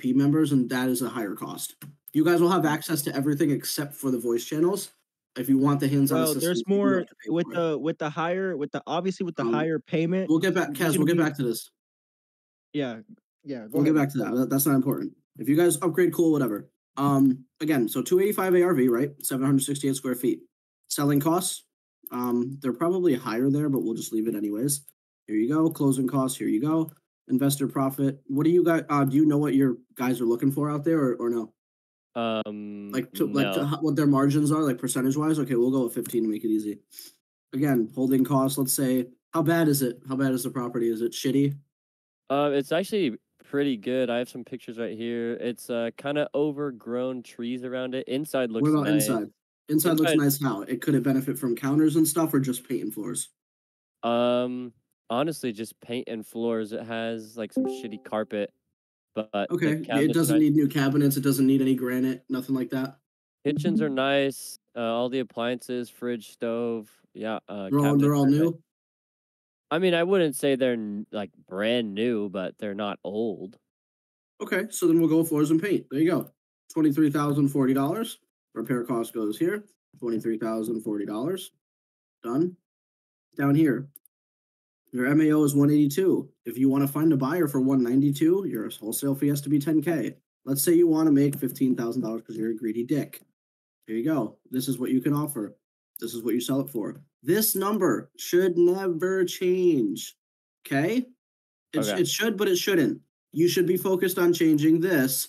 members, and that is a higher cost. You guys will have access to everything except for the voice channels. If you want the hands-on Well, there's assistance, you do have more to pay for it. with the obviously with the Um, higher payment, we'll get back, you're Kaz. gonna We'll get be back to this. yeah, yeah. Go We'll get ahead. back to that. That's not important. If you guys upgrade, cool, whatever. Again, so 285 ARV, right? 768 square feet. Selling costs, they're probably higher there, but we'll just leave it anyways. Here you go. Closing costs. Here you go. Investor profit. What do you guys? Do you know what your guys are looking for out there, or no? No. What their margins are, like percentage wise. Okay, we'll go with 15 to make it easy. Again, holding costs. Let's say, how bad is it? How bad is the property? Is it shitty? It's actually pretty good. I have some pictures right here. It's kind of overgrown trees around it. Inside What looks about nice. inside? Inside looks nice. How it could it benefit from counters and stuff, or just paint and floors? Honestly, just paint and floors. It has like some shitty carpet, but the Okay, it cabinets are doesn't nice. need new cabinets. It doesn't need any granite. Nothing like that. Kitchens are nice. All the appliances, fridge, stove, yeah, They're cabinets all are nice. new. I mean, I wouldn't say they're like brand new, but they're not old. Okay, so then we'll go floors and paint. There you go. $23,040. Repair cost goes here. $23,040. Done. Down here, your MAO is 182. If you want to find a buyer for 192, your wholesale fee has to be 10K. Let's say you want to make $15,000 because you're a greedy dick. Here you go. This is what you can offer. This is what you sell it for. This number should never change. Okay? Okay. It should, but it shouldn't. You should be focused on changing this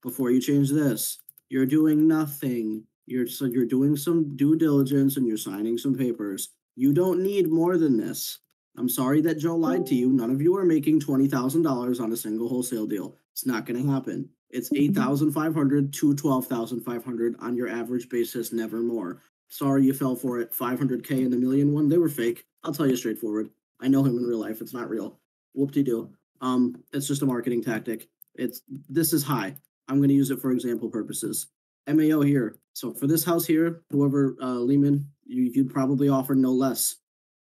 before you change this. You're doing nothing. You're doing some due diligence and you're signing some papers. You don't need more than this. I'm sorry that Joe lied to you. None of you are making $20,000 on a single wholesale deal. It's not going to happen. It's 8,500 to 12,500 on your average basis, never more. Sorry you fell for it. 500K in the million one, they were fake. I'll tell you straightforward. I know him in real life. It's not real. Whoop-de-doo. It's just a marketing tactic. This is high. I'm going to use it for example purposes. MAO here. So for this house here, whoever Lehman, you'd probably offer no less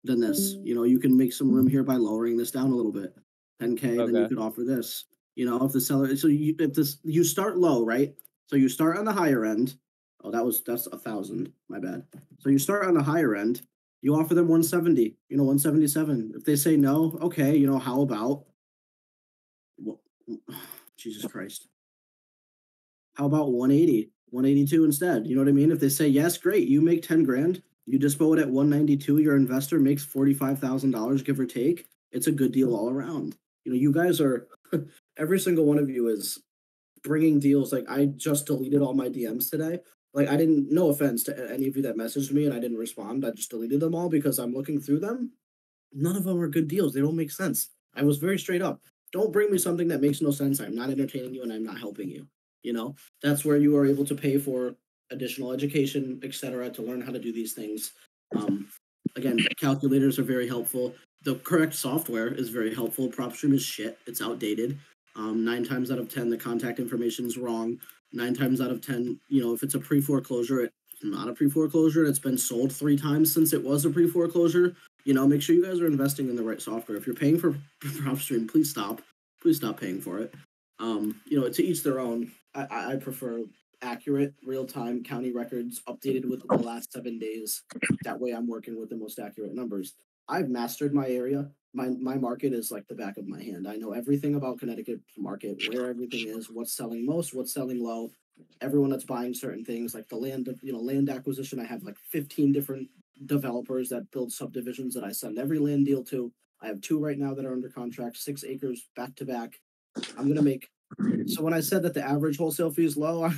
than this. You know, you can make some room here by lowering this down a little bit. 10K, then you could offer this. You know, if the seller, you start low, right? So you start on the higher end. Oh, that's 1,000. My bad. So you start on the higher end. You offer them 170. You know, 177. If they say no, okay. You know, how about? Well, Jesus Christ. How about 180, 182 instead? You know what I mean? If they say yes, great. You make 10 grand. You dispo it at 192. Your investor makes $45,000, give or take. It's a good deal all around. You know, you guys are, every single one of you is bringing deals. Like, I just deleted all my DMs today. Like, I didn't, no offense to any of you that messaged me and I didn't respond. I just deleted them all because I'm looking through them. None of them are good deals. They don't make sense. I was very straight up. Don't bring me something that makes no sense. I'm not entertaining you and I'm not helping you. You know, that's where you are able to pay for additional education, etc., to learn how to do these things. Again, calculators are very helpful. The correct software is very helpful. PropStream is shit. It's outdated. 9 times out of 10, the contact information is wrong. 9 times out of 10, you know, if it's a pre-foreclosure, it's not a pre-foreclosure. It's been sold 3 times since it was a pre-foreclosure. You know, make sure you guys are investing in the right software. If you're paying for PropStream, please stop. Please stop paying for it. You know, to each their own. I prefer accurate, real-time county records updated within the last 7 days. That way I'm working with the most accurate numbers. I've mastered my area. My market is like the back of my hand. I know everything about Connecticut market, where everything is, what's selling most, what's selling low. Everyone that's buying certain things, like the land acquisition. I have like 15 different developers that build subdivisions that I send every land deal to. I have 2 right now that are under contract, 6 acres back to back. I'm gonna make. So when I said that the average wholesale fee is low,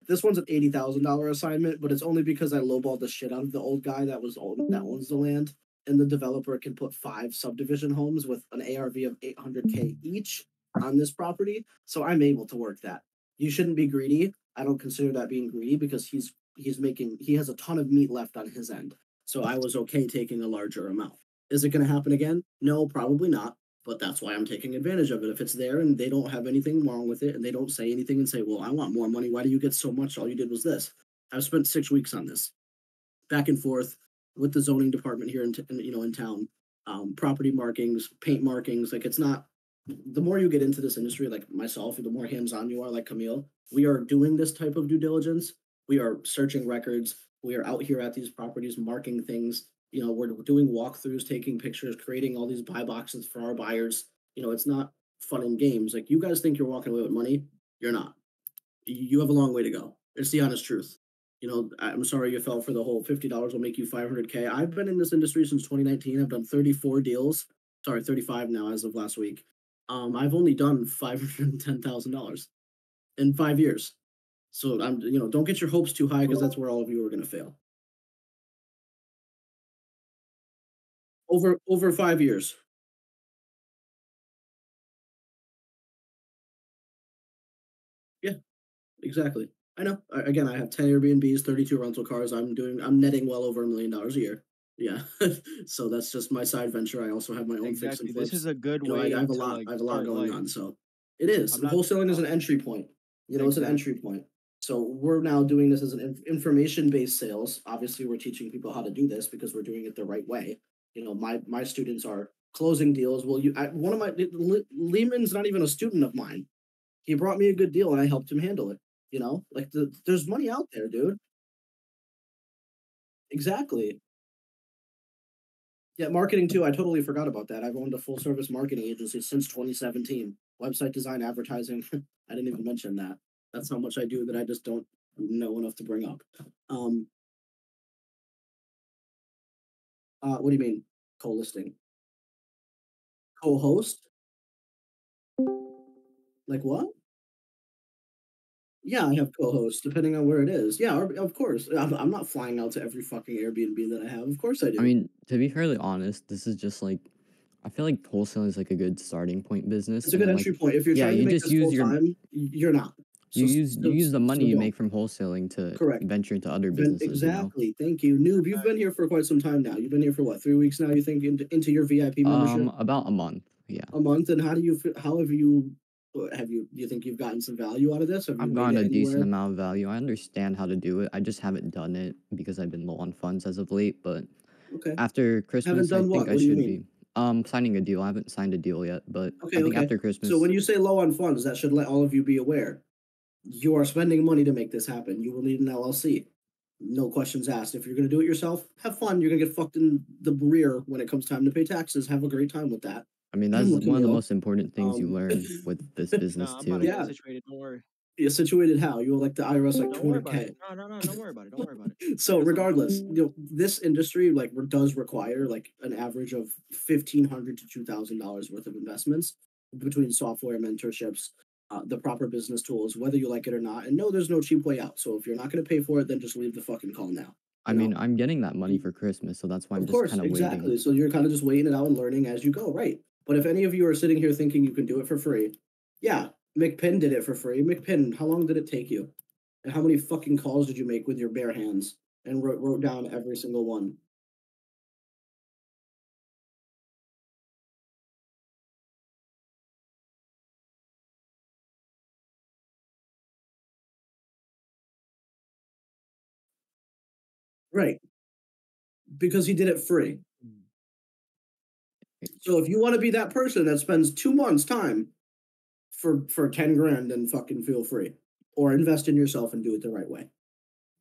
this one's an $80,000 assignment, but it's only because I lowballed the shit out of the old guy that owns the land, and the developer can put 5 subdivision homes with an ARV of 800K each on this property. So I'm able to work that. You shouldn't be greedy. I don't consider that being greedy because he has a ton of meat left on his end. So I was okay taking a larger amount. Is it going to happen again? No, probably not. But that's why I'm taking advantage of it. If it's there and they don't have anything wrong with it and they don't say anything and say, well, I want more money. Why do you get so much? All you did was this. I've spent 6 weeks on this, back and forth with the zoning department here in town. Property markings, paint markings. Like, it's not the more you get into this industry, like myself, the more hands-on you are, like Camille, we are doing this type of due diligence. We are searching records. We are out here at these properties marking things. We're doing walkthroughs, taking pictures, creating all these buy boxes for our buyers. It's not fun and games. Like you guys think you're walking away with money. You're not. You have a long way to go. It's the honest truth. I'm sorry you fell for the whole $50 will make you 500K. I've been in this industry since 2019. I've done 34 deals. Sorry, 35 now as of last week. I've only done $510,000 in 5 years. So don't get your hopes too high because that's where all of you are going to fail. Over 5 years. Yeah, exactly. I know. Again, I have 10 Airbnbs, 32 rental cars. I'm netting well over $1 million a year. Yeah. So that's just my side venture. I also have my own fix and Exactly. This is flips. a good I way have a to lot. like I have a lot start going life. on. So it is. I'm not Wholesaling is uh, an entry point. It's an entry exactly. point. So we're now doing this as an information-based sales. Obviously, we're teaching people how to do this because we're doing it the right way. My students are closing deals. Well, one of my Lehman's not even a student of mine. He brought me a good deal and I helped him handle it. Like there's money out there, dude. Exactly. Yeah, marketing too. I totally forgot about that. I've owned a full service marketing agency since 2017. Website design, advertising. I didn't even mention that. That's how much I do that I just don't know enough to bring up. Um, what do you mean? Co-listing? Co-host? Like what? Yeah, I have co-hosts depending on where it is. Yeah, of course. I'm not flying out to every fucking Airbnb that I have. Of course I I do. mean, to be fairly honest, this is just like I feel like wholesaling is like a good starting point business, It's a and good then entry like point. If you're yeah, trying to you make just this use full your time, you're not. you use the money So you don't. make from wholesaling to Correct. venture into other businesses. Exactly. Thank you. Noob, you've been here for quite some time now. You've been here for what, 3 weeks now, you think, into your VIP membership? About a month. Yeah, A month. And how do you feel? How do you think you've gotten some value out of this? Have you I've made gotten it a decent anywhere? amount of value. I understand how to do it. I just haven't done it because I've been low on funds as of late. But Okay. after Haven't Christmas, I done think what? I What do you should mean? be signing a deal. I haven't signed a deal yet, but I Okay, think okay. after So when Christmas, you say low on funds, that should let all of you be aware. You are spending money to make this happen. You will need an LLC. No questions asked. If you're going to do it yourself, have fun. You're going to get fucked in the rear when it comes time to pay taxes. Have a great time with that. I mean that's one of the Camille. most important things you Um, learn with this business Nah, I'm about to too. get it yeah, situated. Don't worry. you're situated how? You owe like the IRS like Don't worry about it. 200K. No, no, no. Don't worry about it. Don't worry about it. I So got something. regardless, this industry like does require like an average of $1,500 to $2,000 worth of investments between software mentorships, the proper business tools, whether you like it or not. And no, there's no cheap way out. So if you're not going to pay for it, then just leave the fucking call now. I You mean, know, I'm getting that money for Christmas, so that's why I'm of just course, kind of waiting. exactly. So you're kind of just waiting it out and learning as you go, right? But if any of you are sitting here thinking you can do it for free, yeah, McPin did it for free. McPin, how long did it take you? And how many fucking calls did you make with your bare hands and wrote down every single one? Right, because he did it free. Mm. So if you want to be that person that spends 2 months time for 10 grand, then fucking feel free, or invest in yourself and do it the right way.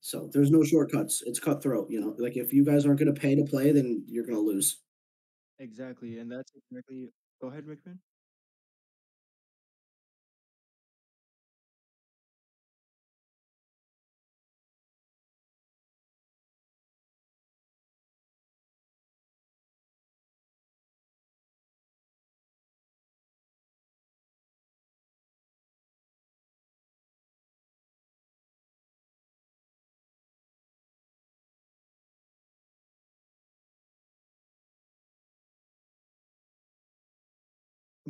So there's no shortcuts. It's cutthroat. Like if you guys aren't going to pay to play, then you're going to lose. Exactly, and that's exactly. Go ahead, Rickman.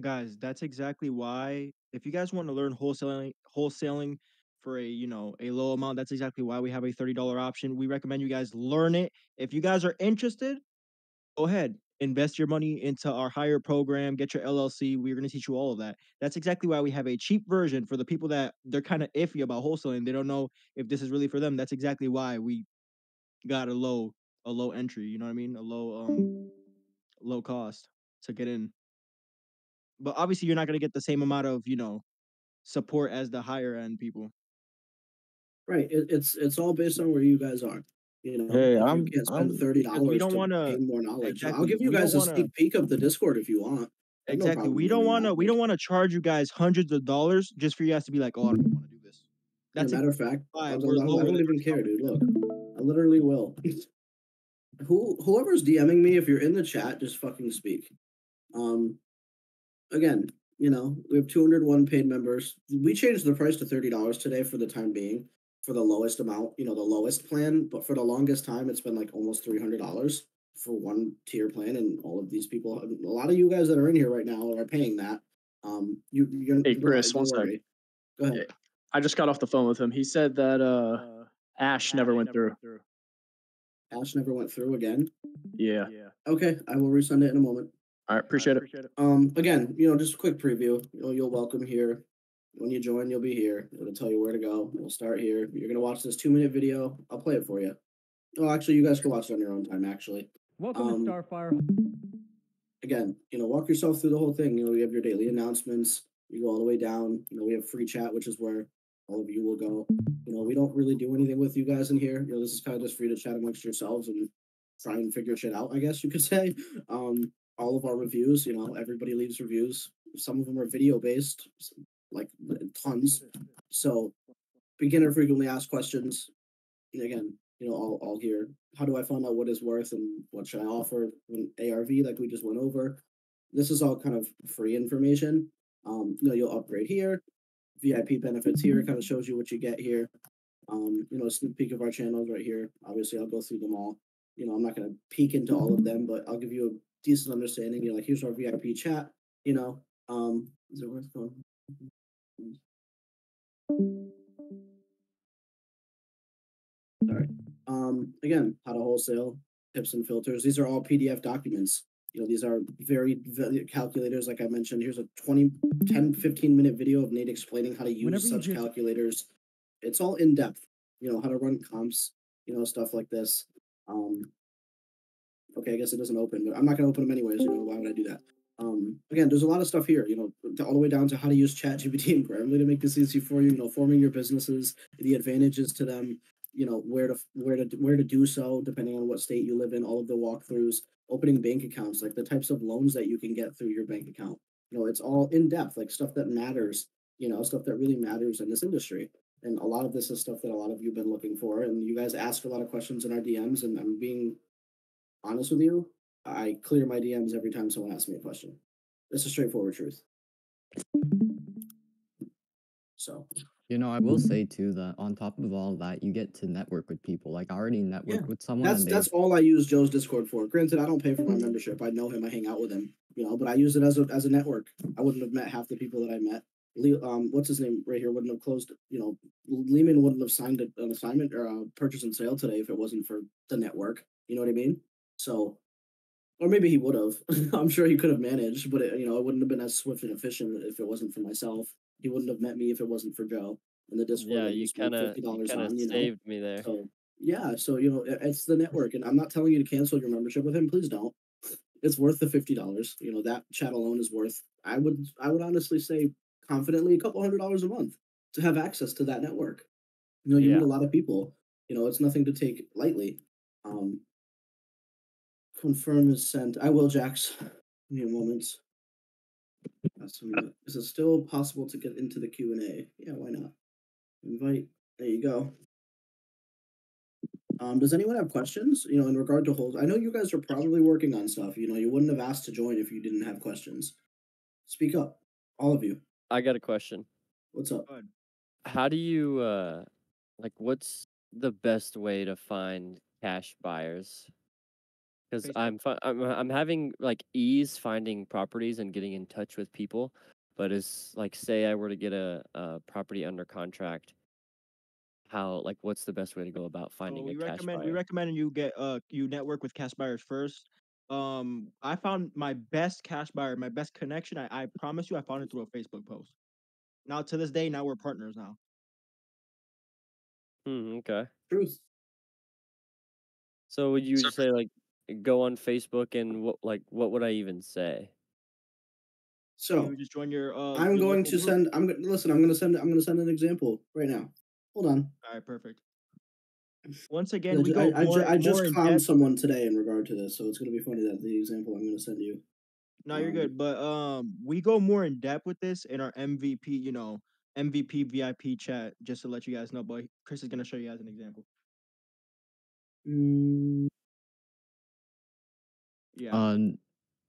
Guys, that's exactly why if you guys want to learn wholesaling for a, a low amount, that's exactly why we have a $30 option. We recommend you guys learn it. If you guys are interested, go ahead, invest your money into our higher program, get your LLC. We're going to teach you all of that. That's exactly why we have a cheap version for the people that they're kind of iffy about wholesaling. They don't know if this is really for them. That's exactly why we got a low entry, you know what I mean? A low cost to get in. but obviously you're not gonna get the same amount of support as the higher end people. Right. It's all based on where you guys are. You know, Hey, if you I'm can't spend I'm Because we $30 don't to want to gain more knowledge, I'll exactly give you we don't guys a want to sneak peek of the Discord if you want. I have no exactly problem we don't doing want that. to we don't want to charge you guys hundreds of dollars just for you guys to be like, oh, I don't even want to do this. Yeah, That's matter of fact, why I we're lower don't than even our care, top. dude. Look, I literally will. Whoever's DMing me, if you're in the chat, just fucking speak. Um, again, we have 201 paid members. We changed the price to $30 today for the time being, for the lowest amount, the lowest plan. But for the longest time, it's been like almost $300 for one tier plan, and all of these people, a lot of you guys that are in here right now are paying that. Hey Don't, Chris, one don't sec. worry. Go ahead. I just got off the phone with him. He said that Ash never went through. Ash never went through again. Yeah. Okay, I will resend it in a moment. All right, appreciate it. Again, just a quick preview. You'll welcome here. When you join, you'll be here. It'll tell you where to go. We'll start here. You're gonna watch this 2-minute video. I'll play it for you. Oh, actually, you guys can watch it on your own time. Actually, Welcome to Starfire. again, walk yourself through the whole thing. We have your daily announcements. You go all the way down. We have free chat, which is where all of you will go. We don't really do anything with you guys in here. This is kind of just for you to chat amongst yourselves and try and figure shit out, I guess you could say. All of our reviews, everybody leaves reviews. Some of them are video based, like tons. So beginner frequently asked questions. And again, all here. How do I find out what is worth and what should I offer? An ARV, like we just went over. This is all kind of free information. You'll upgrade here. VIP benefits here. It kind of shows you what you get here. A sneak peek of our channels right here. Obviously, I'll go through them all. I'm not going to peek into all of them, but I'll give you a decent understanding. Like, here's our VIP chat. Is it worth going? Sorry. Again, how to wholesale, tips and filters. These are all PDF documents. These are very calculators. Like I mentioned, here's a 10, 15-minute video of Nate explaining how to use such calculators. It's all in depth, how to run comps, stuff like this. Okay, I guess it doesn't open, but I'm not going to open them anyways. Why would I do that? Again, there's a lot of stuff here, all the way down to how to use ChatGPT and Grammarly to make this easy for you, forming your businesses, the advantages to them, where to do so, depending on what state you live in, all of the walkthroughs, opening bank accounts, like the types of loans that you can get through your bank account. It's all in depth, like stuff that matters, stuff that really matters in this industry. And a lot of this is stuff that a lot of you have been looking for. And you guys ask a lot of questions in our DMs, and I'm being honest with you, I clear my DMs every time someone asks me a question. It's a straightforward truth. So, I will say too that on top of all that, you get to network with people. Like I already networked with someone, and that's all I use Joe's Discord for. Granted, I don't pay for my membership. I know him. I hang out with him. But I use it as a network. I wouldn't have met half the people that I met. What's his name right here wouldn't have closed. Lehman wouldn't have signed an assignment or a purchase and sale today if it wasn't for the network. You know what I mean? So, or maybe he would have. I'm sure he could have managed, but it wouldn't have been as swift and efficient if it wasn't for myself. He wouldn't have met me if it wasn't for Joe and the Discord. Yeah, that you spent kind of $50 on. saved me there. So yeah, so it's the network, and I'm not telling you to cancel your membership with him. Please don't. It's worth the $50. That chat alone is worth. I would honestly say confidently a couple $100 a month to have access to that network. You Yeah. meet a lot of people. It's nothing to take lightly. Confirm is sent. I will, Jax. Give me a moment. Is it still possible to get into the Q&A? Yeah, why not? Invite. There you go. Does anyone have questions? In regard to holes? I know you guys are probably working on stuff. You wouldn't have asked to join if you didn't have questions. Speak up, all of you. I got a question. What's up? How do you what's the best way to find cash buyers? Because I'm having ease finding properties and getting in touch with people, but it's say I were to get a property under contract, what's the best way to go about finding a cash buyer? We recommend you get you network with cash buyers first. I found my best cash buyer, my best connection. I promise you, I found it through a Facebook post. Now to this day, now we're partners now. Okay. Truth. So would you say go on Facebook and what would I even say? So you just join your I'm your going local to group? send. I'm gonna send an example right now. Hold on. All right, perfect. Once again, we go I more just in clowned depth. someone today in regard to this, so it's gonna be funny that the example I'm gonna send you. No, you're good. But we go more in depth with this in our MVP, MVP VIP chat, just to let you guys know. But Chris is gonna show you guys an example. Mm, Yeah.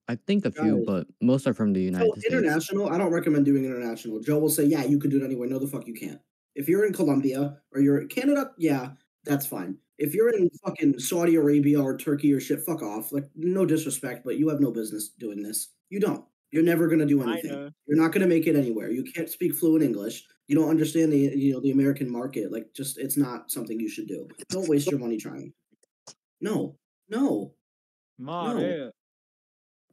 I think a few, guys, but most are from the so United States. international, I don't recommend doing international. Joe will say, yeah, you could do it anyway. No, the fuck you can't. If you're in Colombia or you're in Canada, yeah, that's fine. If you're in fucking Saudi Arabia or Turkey or shit, fuck off. Like, no disrespect, but you have no business doing this. You don't. You're never gonna do anything. Kinda. You're not gonna make it anywhere. You can't speak fluent English. You don't understand the American market. Like, just it's not something you should do. Don't waste your money trying. No, no, no. Mare.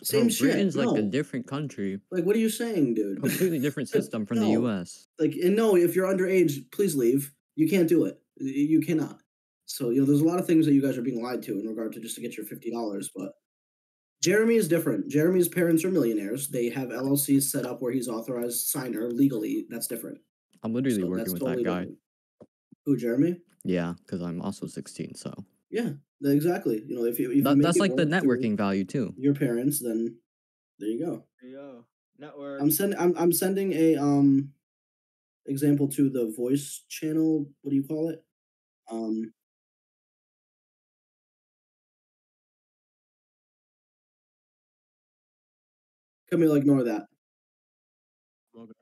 Same Bro, shit. Britain's like a No. different country, Like, what are you saying, dude? completely different system from the No. US. Like, and no, if you're underage, please leave. You can't do it. You cannot. So, there's a lot of things that you guys are being lied to in regard to just to get your $50. But Jeremy is different. Jeremy's parents are millionaires. They have LLCs set up where he's authorized signer legally. That's different. I'm literally So working that's with totally that guy. different. Who, Jeremy? Yeah, because I'm also 16, so Yeah, exactly. If you That, make that's it like the work through networking value too. your parents, then there you go. There you go. Network. I'm sending a example to the voice channel. What do you call it? Camille, ignore that. Okay.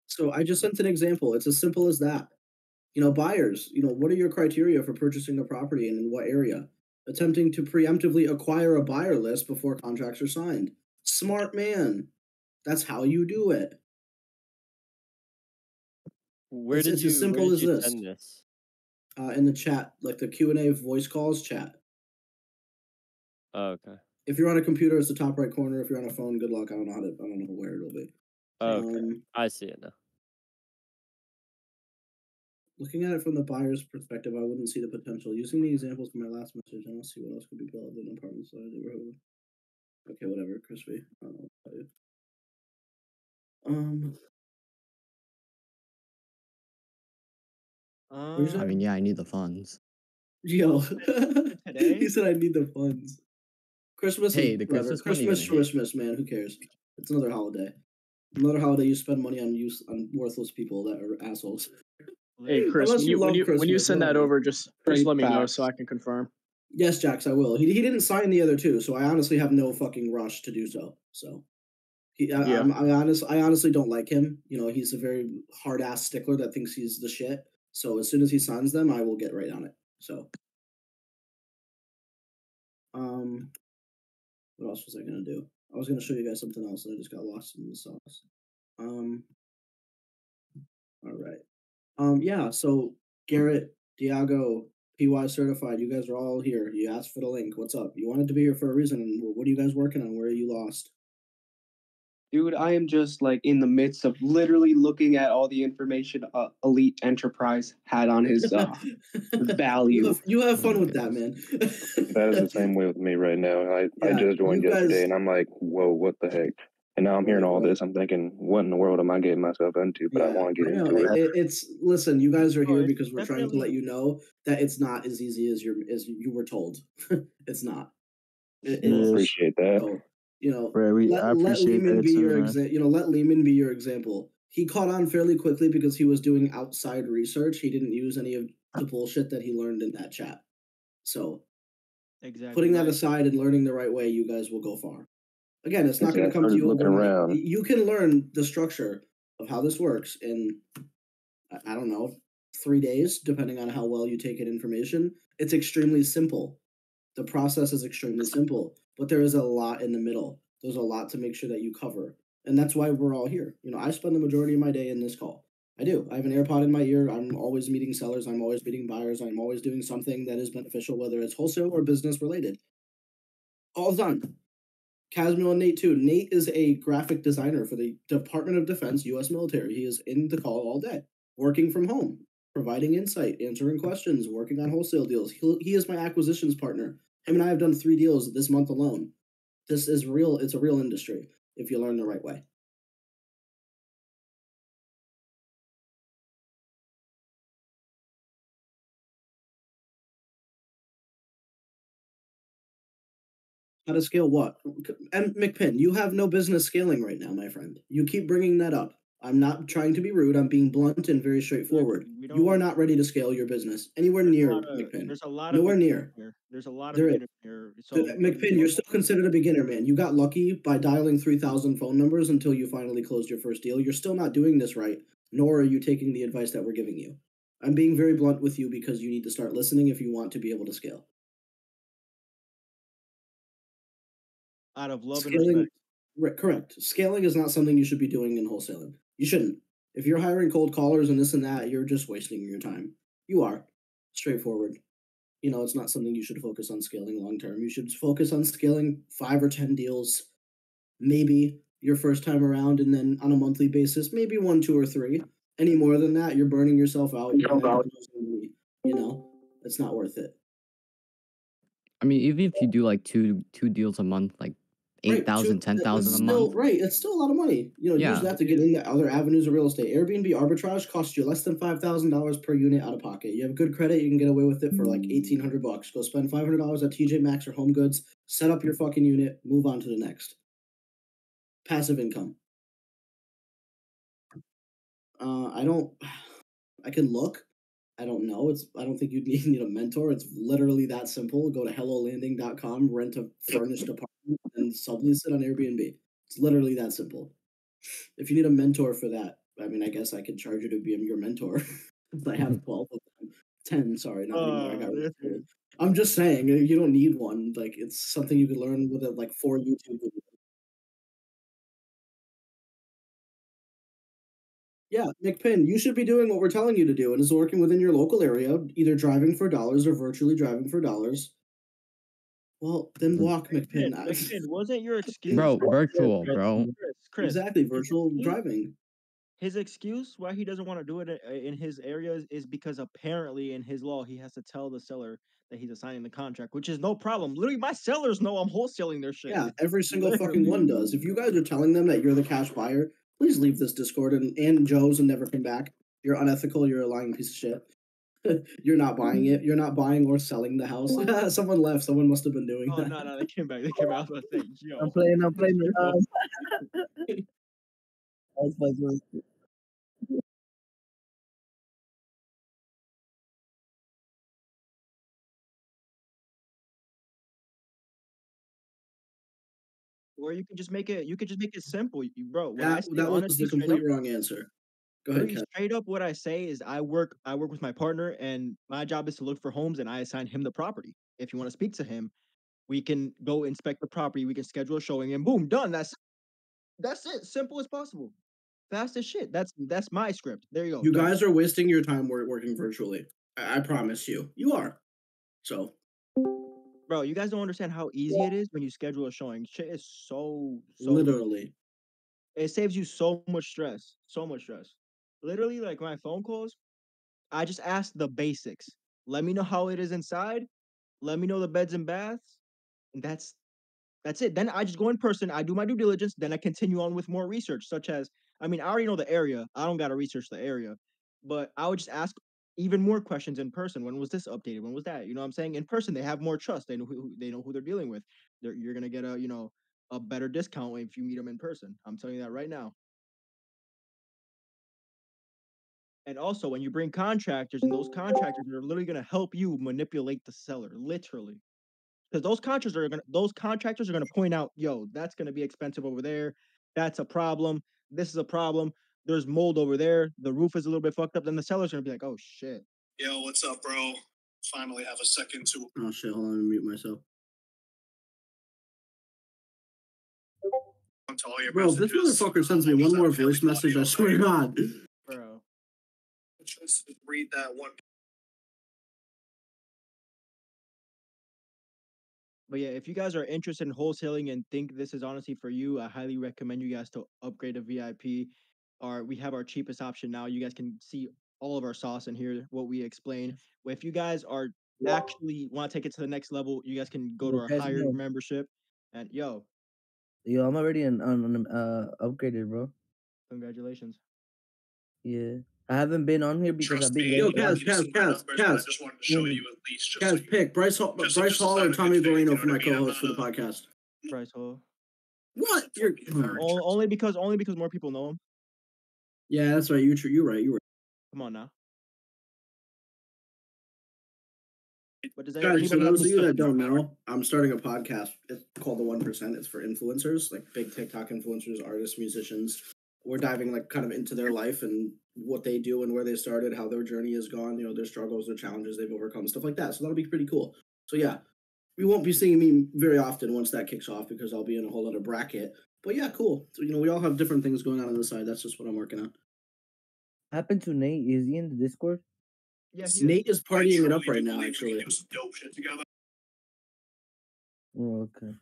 So I just sent an example. It's as simple as that. Buyers, what are your criteria for purchasing a property and in what area? Attempting to preemptively acquire a buyer list before contracts are signed. Smart man. That's how you do it. Where did It's as you simple as this. send this? In the chat, like the Q&A voice calls chat. Oh, okay. If you're on a computer, it's the top right corner. If you're on a phone, good luck. I don't know where it'll be. Okay. I see it now. Looking at it from the buyer's perspective, I wouldn't see the potential. Using the examples from my last message, I don't see what else could be built in an apartment style neighborhood. Okay, whatever, Crispy. I don't know what to tell you. Where's I that? mean, yeah, I need the funds. Yo, Today? he said I need the funds. Christmas Hey, is the whatever. Christmas money gonna hit. Christmas, man. Who cares? It's another holiday. Another holiday you spend money on worthless people that are assholes. Hey, Chris, Unless you love when you Christmas, send that whatever. over, just Straight let me know facts. so I can confirm. Yes, Jax, I will. He didn't sign the other two, so I honestly have no fucking rush to do so. So Yeah. I honestly don't like him. He's a very hard ass stickler that thinks he's the shit. So as soon as he signs them, I will get right on it. So what else was I gonna do? I was gonna show you guys something else, and I just got lost in the sauce. All right. Yeah. So Garrett, Diago, PY certified. You guys are all here. You asked for the link. What's up? You wanted to be here for a reason. What are you guys working on? Where are you lost? Dude, I am just like in the midst of literally looking at all the information Elite Enterprise had on his value. You have Oh fun my with that, man. That is the same way with me right now. I Yeah, just joined you yesterday guys- and I'm like, whoa, what the heck? And now I'm hearing all Right. this. I'm thinking, what in the world am I getting myself into? But I want to get I know. into it. It's listen. You guys are Oh, here it's because we're trying to let you know that it's not as easy as you were told. It's not. I It's appreciate that. so, I let appreciate Lehman that be too, your man. let Lehman be your example. He caught on fairly quickly because he was doing outside research. He didn't use any of the bullshit that he learned in that chat. So Exactly. putting that right. aside and learning the right way, you guys will go far. Again, it's not See, going I to come to started you looking overnight. around. You can learn the structure of how this works in, I don't know, 3 days, depending on how well you take in information. It's extremely simple. The process is extremely simple, but there is a lot in the middle. There's a lot to make sure that you cover. And that's why we're all here. I spend the majority of my day in this call. I do. I have an AirPod in my ear. I'm always meeting sellers. I'm always meeting buyers. I'm always doing something that is beneficial, whether it's wholesale or business related. All the time. Casmil and Nate too. Nate is a graphic designer for the Department of Defense, U.S. military. He is in the call all day, working from home. providing insight, answering questions, working on wholesale deals. He is my acquisitions partner. Him and I have done 3 deals this month alone. This is real. It's a real industry if you learn the right way. How to scale what? And McPin, you have no business scaling right now, my friend. You keep bringing that up. I'm not trying to be rude. I'm being blunt and very straightforward. We You are don't. not ready to scale your business anywhere There's a near lot of McPin. there's a lot of Nowhere beginners near. here. There's a lot of There is. beginners here. So McPin, you're still considered a beginner, man. You got lucky by dialing 3,000 phone numbers until you finally closed your first deal. You're still not doing this right, nor are you taking the advice that we're giving you. I'm being very blunt with you because you need to start listening if you want to be able to scale. out of love and Scaling, respect. correct. Scaling is not something you should be doing in wholesaling. You shouldn't. If you're hiring cold callers and this and that, you're just wasting your time. You are. Straightforward. It's not something you should focus on scaling long term. You should focus on scaling 5 or 10 deals, maybe your first time around, and then on a monthly basis, maybe 1, 2, or 3. Any more than that, you're burning yourself out. You're gonna end up losing money. It's not worth it. I mean, even if you do like two deals a month, like Right, 8,000, 10,000 a month. Right, it's still a lot of money. Use Yeah. that to get into other avenues of real estate. Airbnb arbitrage costs you less than $5,000 per unit out of pocket. You have good credit, you can get away with it for like $1,800. Go spend $500 at TJ Maxx or Home Goods, set up your fucking unit, move on to the next. Passive income. I can look. I don't know. I don't think you need a mentor. It's literally that simple. Go to hellolanding.com, rent a furnished apartment, and sublease it on Airbnb. It's literally that simple. If you need a mentor for that, I mean, I guess I could charge you to be your mentor. I have 12 of them. 10, sorry, not anymore. I got rid of it. I'm just saying, you don't need one. Like, it's something you could learn with like 4 YouTube videos. Yeah, McPin, you should be doing what we're telling you to do, and it's working within your local area, either driving for dollars or virtually driving for dollars. Well, then walk, McPin. McPin, wasn't your excuse? Bro, virtual, bro. Chris, Exactly, virtual driving. His excuse why he doesn't want to do it in his area is because apparently in his law he has to tell the seller that he's assigning the contract, which is no problem. Literally, my sellers know I'm wholesaling their shit. Yeah, every single fucking one does. If you guys are telling them that you're the cash buyer, please leave this Discord and Joe's and never come back. You're unethical. You're a lying piece of shit. You're not buying it. You're not buying or selling the house. Someone left. Someone must have been doing Oh that. no, they came back. They came out. I was like, yo, I'm playing. or you can just make it. You could just make it simple, bro. What I That, say, that was honestly, the straight up, complete wrong answer. Go ahead, Ken. straight up, what I say is I work with my partner, and my job is to look for homes, and I assign him the property. If you want to speak to him, we can go inspect the property. We can schedule a showing, and boom, done. That's it. Simple as possible. Fast as shit. That's my script. There you go. You done. guys are wasting your time working virtually. I promise you. You are. So, Bro, you guys don't understand how easy it is when you schedule a showing. Shit is so literally. It saves you so much stress. So much stress. Literally, like my phone calls, I just ask the basics. Let me know how it is inside. Let me know the beds and baths. And that's it. Then I just go in person. I do my due diligence. Then I continue on with more research, such as, I mean, I already know the area. I don't got to research the area, but I would just ask even more questions in person. When was this updated? When was that? You know what I'm saying? In person, they have more trust. They know who they're dealing with. You're gonna get a better discount if you meet them in person. I'm telling you that right now. And also, when you bring contractors, and those contractors are literally gonna help you manipulate the seller, literally. Because those contractors are gonna point out, yo, that's gonna be expensive over there. That's a problem. This is a problem. There's mold over there. The roof is a little bit fucked up. Then the seller's gonna be like, oh shit. Yo, what's up, bro? Finally have a second to. Oh shit! Hold on, let me mute myself. To all your Bro, this motherfucker sends me one more voice message. I swear to God. Bro. Just read that one. But yeah, if you guys are interested in wholesaling and think this is honestly for you, I highly recommend you guys to upgrade a VIP. We have our cheapest option now. You guys can see all of our sauce in here, what we explain. If you guys are actually want to take it to the next level, you guys can go to Yo, our guys, higher yo. membership. And yo, Yo, I'm already on upgraded, bro. congratulations. Yeah. I haven't been on here because Trust I've been me, Yo, getting you Kaz, can Kaz, see my Kaz, numbers, but I Kaz. just wanted to show you at least. Just so Kaz, you, pick Bryce Hall, just Bryce a Hall or sign of Tommy good faith, Barino you for know my what I mean? I'm co-host for the not podcast. Price Hall. What? You're Only because more people know him. yeah, that's right. You're right. You're right. Come on now. But does Guys, for anybody have those of any you that questions? don't know, I'm starting a podcast. It's called The 1%. It's for influencers, like big TikTok influencers, artists, musicians. We're diving like kind of into their life and what they do and where they started, how their journey has gone, you know, their struggles, their challenges they've overcome, stuff like that. So that'll be pretty cool. So yeah, we won't be seeing me very often once that kicks off because I'll be in a whole other bracket. But yeah, cool. So you know, we all have different things going on the side. That's just what I'm working on. happened to Nate? Is he in the Discord? Yeah, he is. Nate is I partying it up truly right do now, believe we actually. can do some dope shit together. Oh, okay.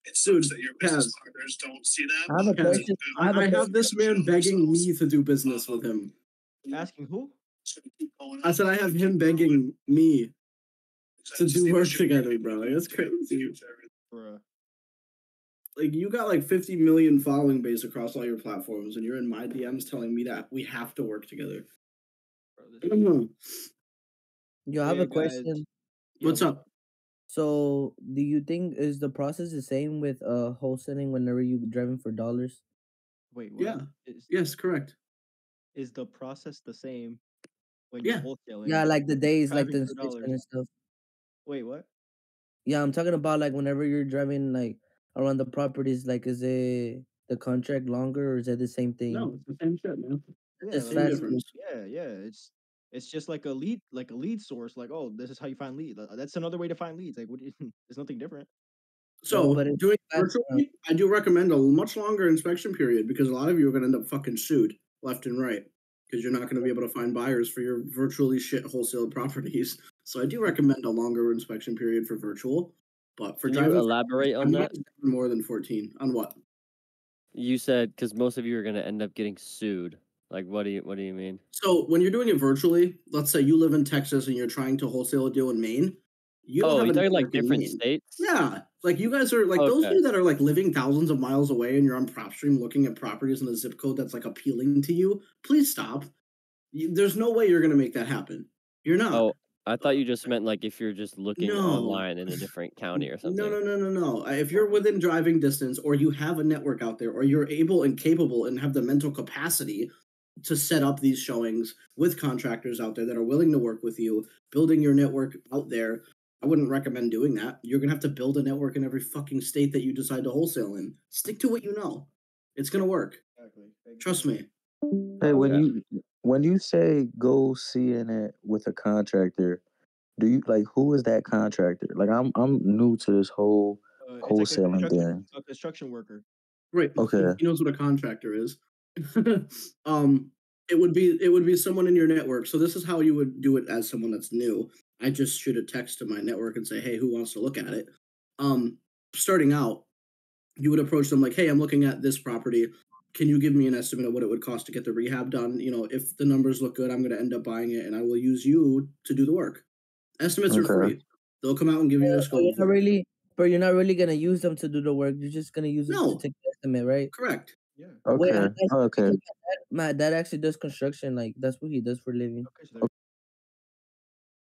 It sucks Dude, that your business Kaz. partners don't see that. I have a but question. I have question. this man begging me to do business with him. Asking who? I said I have him begging me to do work together, bro. Like, that's crazy. Bruh. Like you got like 50 million following base across all your platforms, and you're in my DMs telling me that we have to work together. Bro, I don't know. Yo, I have Yeah, a guys. question. Yeah, What's up? So, do you think is the process the same with wholesaling whenever you driving for dollars? Wait, what? Yeah. Yes, correct. Is the process the same when Yeah. you're wholesaling? Yeah, like the days, like driving the for inspection dollars. and stuff. Wait, what? Yeah, I'm talking about like whenever you're driving like around the properties, like is it the contract longer or is it the same thing? No, it's the same shit, man. Yeah, Just Same fast. difference. yeah. It's just like a lead source. Like, oh, this is how you find lead. That's another way to find leads. Like, there's nothing different. So but it's doing fast, virtually, I do recommend a much longer inspection period because a lot of you are going to end up fucking sued left and right because you're not going to be able to find buyers for your virtually shit wholesale properties. So I do recommend a longer inspection period for virtual, but for Can you driving, elaborate on that? more than 14 on what? You said because most of you are gonna end up getting sued. Like, what do you mean? So when you're doing it virtually, let's say you live in Texas and you're trying to wholesale a deal in Maine. You don't Oh, have you're a talking like network in different Maine. states? Yeah, like you guys are like those of Okay. you that are like living thousands of miles away and you're on PropStream looking at properties in a zip code that's like appealing to you. Please stop. There's no way you're gonna make that happen. You're not. Oh, I thought you just meant like if you're just looking No. online in a different county or something. No. If you're within driving distance or you have a network out there or you're able and capable and have the mental capacity to set up these showings with contractors out there that are willing to work with you, building your network out there, I wouldn't recommend doing that. You're going to have to build a network in every fucking state that you decide to wholesale in. Stick to what you know. It's going to work. Exactly. Trust me. Hey, Okay. when you say go see in it with a contractor, do you like who is that contractor? Like I'm new to this whole It's like wholesaling thing. a construction worker. Right. Okay. He knows what a contractor is. It would be someone in your network. So this is how you would do it as someone that's new. I just shoot a text to my network and say, "Hey, who wants to look at it?" Starting out, you would approach them like, "Hey, I'm looking at this property. Can you give me an estimate of what it would cost to get the rehab done? You know, if the numbers look good, I'm going to end up buying it, and I will use you to do the work. Estimates are Okay. free. They'll come out and give you a So scope. you're not really gonna use them to do the work. You're just gonna use it No. to take the estimate, right? Correct. Yeah. Wait, Okay. that's Okay. because my dad actually does construction. Like that's what he does for a living. Okay, so